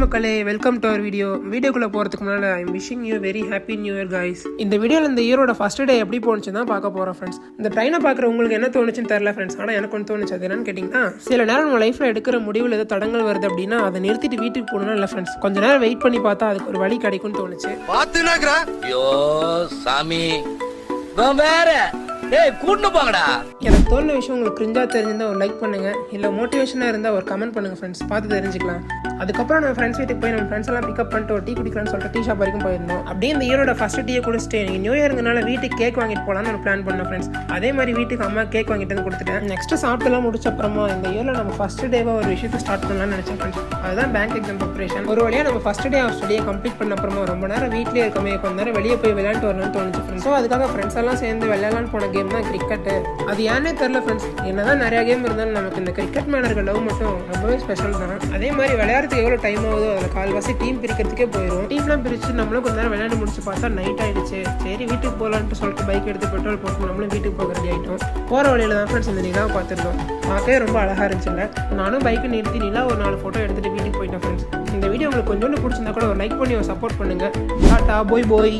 மக்களே, welcome to our வீடியோக்குள்ளே போகிறதுக்கு முன்னால் I am wishing you very happy new year guys. இந்த வீடியோவில் இந்த இயரோட ஃபர்ஸ்ட் டே எப்படி போணுச்சு தான் பார்க்க போகிறோம் ஃப்ரெண்ட்ஸ். இந்த ட்ரெயினை பார்க்குற உங்களுக்கு என்ன தோணுச்சுன்னு தெரியல ஃப்ரெண்ட்ஸ், ஆனால் எனக்கு ஒன்று தோணுச்சு. அது என்னன்னு கேட்டிங்கன்னா, சில நேரம் நம்ம லைஃப்பில் எடுக்கிற முடிவில் ஏதோ தடங்கள் வருது அப்படின்னா அதை நிறுத்திட்டு வீட்டுக்கு போகணும்னா இல்லை ஃப்ரெண்ட்ஸ், கொஞ்ச நேரம் வெயிட் பண்ணி பார்த்தா அதுக்கு ஒரு வழி கிடைக்கும்னு தோணுச்சு. ஐயோ சாமி வேற கூட்டு போங்கடா. எனக்கு தோணுன விஷயம் உங்களுக்கு கிரிஞ்சா தெரிஞ்சிருந்தா ஒரு லைக் பண்ணுங்க, இல்லை மோட்டிவேஷனாக இருந்தால் ஒரு கமெண்ட் பண்ணுங்க ஃப்ரெண்ட்ஸ், பார்த்து தெரிஞ்சுக்கலாம். அதுக்கப்புறம் நம்ம ஃப்ரெண்ட்ஸ் வீட்டுக்கு போய் நம்ம ஃப்ரெண்ட்ஸ் எல்லாம் பிக்கப் பண்ணிட்டு ஒரு டீ குடிக்கலாம்னு சொல்லிட்டு டீ ஷாப் வரைக்கும் போயிருந்தோம். அப்படியே இந்த இயரோட ஃபர்ஸ்ட் டீயை குடிச்சிட்டு நியூ இயருங்கனால வீட்டுக்கு கேக் வாங்கிட்டு போகலான்னு ஒரு பிளான் பண்ணோம் ஃப்ரெண்ட்ஸ். அதே மாதிரி வீட்டுக்கு அம்மா கேக் வாங்கிட்டு வந்து கொடுத்துட்டேன். நெக்ஸ்ட் சாப்பிட்டுலாம் முடிச்ச அப்புறமா இந்த இயரில் நம்ம ஃபர்ஸ்ட் டேவாக ஒரு விஷயத்தை ஸ்டார்ட் பண்ணலாம்னு நினச்சேன் ஃப்ரெண்ட்ஸ். அதுதான் பேங்க் எக்ஸாம் ப்ரிப்பரேஷன். ஒரு வழியாக நம்ம ஃபர்ஸ்ட் டே ஆஃப் ஸ்டடியை கம்ப்ளீட் பண்ண அப்புறமா ரொம்ப நேரம் வீட்டிலே இருக்கமே, கொஞ்ச நேரம் வெளியே போய் விளையாண்டு வரணும்னு தோணுச்சு ஃப்ரெண்ட்ஸ். ஸோ அதுக்காக ஃப்ரெண்ட்ஸ் எல்லாம் சேர்ந்து விளையாடலான்னு போன கேம் தான் கிரிக்கெட்டு. அது ஏன்னே தெரில ஃப்ரெண்ட்ஸ், என்னதான் நிறையா கேம் இருந்தாலும் நமக்கு இந்த கிரிக்கெட் மேலே இருக்க லவ் மட்டும் ரொம்பவே ஸ்பெஷல் தான். அதே மாதிரி விளையாடுறதுக்கு எவ்வளோ டைம் ஆகுதோ அதில் கால்வாசி டீம் பிரிக்கிறதுக்கே போயிடும். டீம்லாம் பிரித்து நம்மளும் கொஞ்ச நேரம் விளையாண்டு முடிச்சு பார்த்தா நைட் ஆகிடுச்சு. சரி வீட்டுக்கு போகலான்ட்டு சொல்லிட்டு பைக் எடுத்து பெட்ரோல் போட்டு நம்மளும் வீட்டுக்கு போக ரெடி ஆகிட்டோம். போகிற வழியில் தான் ஃப்ரெண்ட்ஸ் இந்த நிலாவை பார்த்துருந்தோம். பார்க்கவே ரொம்ப அழகாக இருந்துச்சுல்ல. நானும் பைக்கை நிறுத்தி நிலா ஒரு 4 ஃபோட்டோ எடுத்துகிட்டு வீட்டுக்கு போயிட்டேன் ஃப்ரெண்ட்ஸ். இந்த வீடியோ உங்களுக்கு கொஞ்சோண்டு பிடிச்சிருந்தா கூட ஒரு லைக் பண்ணி ஒரு சப்போர்ட் பண்ணுங்கள். டாட்டா போய் போய்.